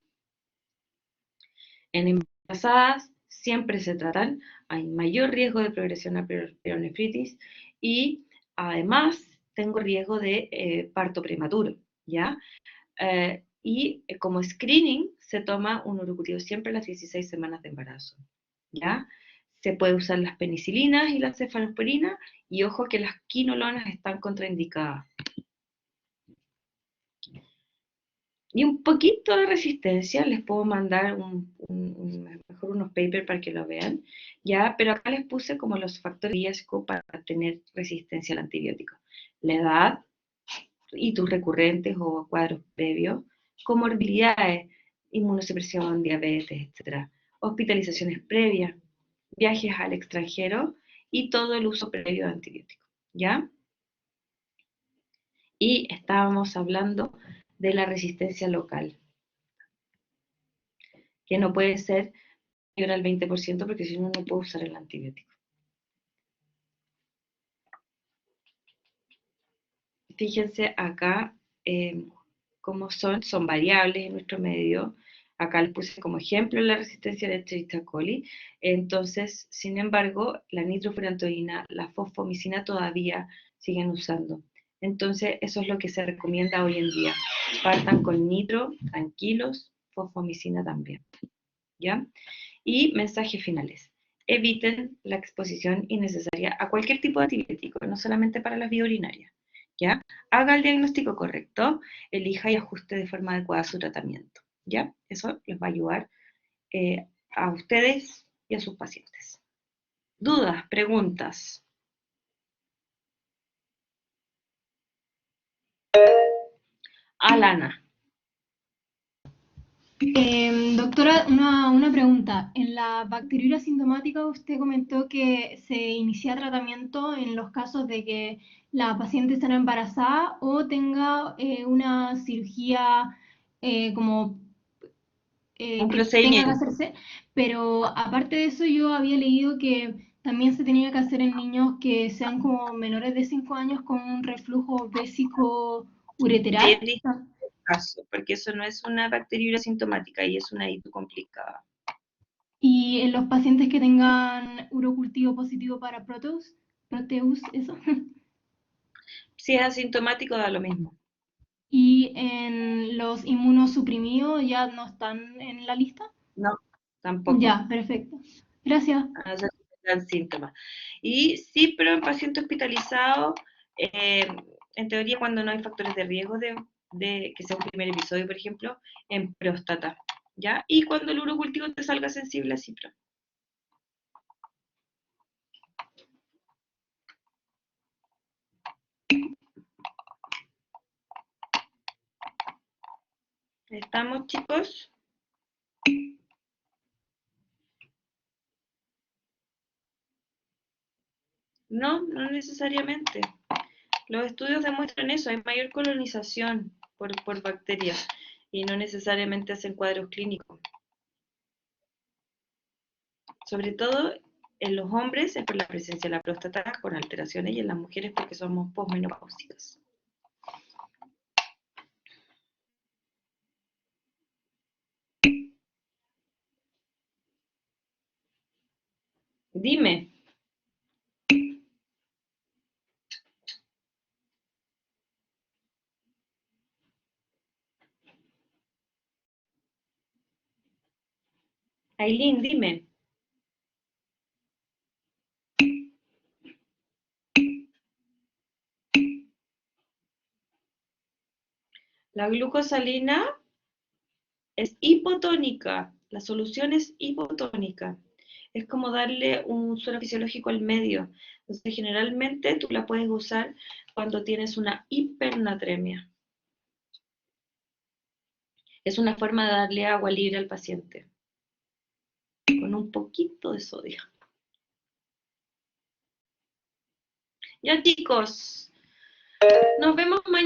En embarazadas siempre se tratan, hay mayor riesgo de progresión a pielonefritis y además tengo riesgo de parto prematuro, ¿ya? Como screening se toma un urocultivo siempre a las 16 semanas de embarazo, ¿ya? Se puede usar las penicilinas y la cefalosporina, y ojo que las quinolonas están contraindicadas. Y un poquito de resistencia, les puedo mandar mejor unos papers para que lo vean, ¿ya? Pero acá les puse como los factores de riesgo para tener resistencia al antibiótico: la edad, hitos recurrentes o cuadros previos, comorbilidades, inmunosupresión, diabetes, etc., hospitalizaciones previas, viajes al extranjero y todo el uso previo de antibióticos, ¿ya? Y estábamos hablando de la resistencia local, que no puede ser mayor al 20% porque si no, no puedo usar el antibiótico. Fíjense acá cómo son variables en nuestro medio. Acá les puse como ejemplo la resistencia de Escherichia coli. Entonces, sin embargo, la nitrofurantoína, la fosfomicina todavía siguen usando. Entonces, eso es lo que se recomienda hoy en día. Partan con nitro, tranquilos, fosfomicina también, ¿ya? Y mensajes finales: eviten la exposición innecesaria a cualquier tipo de antibiótico, no solamente para las vías urinarias, ¿ya? Haga el diagnóstico correcto, elija y ajuste de forma adecuada su tratamiento, ¿ya? Eso les va a ayudar a ustedes y a sus pacientes. ¿Dudas? ¿Preguntas? Alana. Doctora, una pregunta. En la bacteriuria sintomática usted comentó que se inicia tratamiento en los casos de que la paciente esté embarazada o tenga una cirugía como Un que tenga que procedimiento. hacerse, pero aparte de eso yo había leído que también se tenía que hacer en niños que sean como menores de 5 años con un reflujo bésico Bien ureteral. distinto caso, porque eso no es una bacteriuria sintomática y es una ITU complicada. Y en los pacientes que tengan urocultivo positivo para Proteus, eso. Si es asintomático, da lo mismo. Y en los inmunosuprimidos ya no están en la lista. No, tampoco. Ya, perfecto. Gracias. A no ser que tengan síntomas. Y sí, pero en paciente hospitalizado, eh, en teoría, cuando no hay factores de riesgo de que sea un primer episodio, por ejemplo, en próstata, ¿ya? Y cuando el urocultivo te salga sensible a cipro. ¿Estamos, chicos? No, no necesariamente. Los estudios demuestran eso: hay mayor colonización por bacterias y no necesariamente hacen cuadros clínicos. Sobre todo en los hombres es por la presencia de la próstata con alteraciones, y en las mujeres porque somos posmenopáusicas. Dime. Aileen, dime. La glucosalina es hipotónica. La solución es hipotónica. Es como darle un suero fisiológico al medio. Entonces, generalmente tú la puedes usar cuando tienes una hipernatremia. Es una forma de darle agua libre al paciente, con un poquito de sodio. Ya chicos, nos vemos mañana.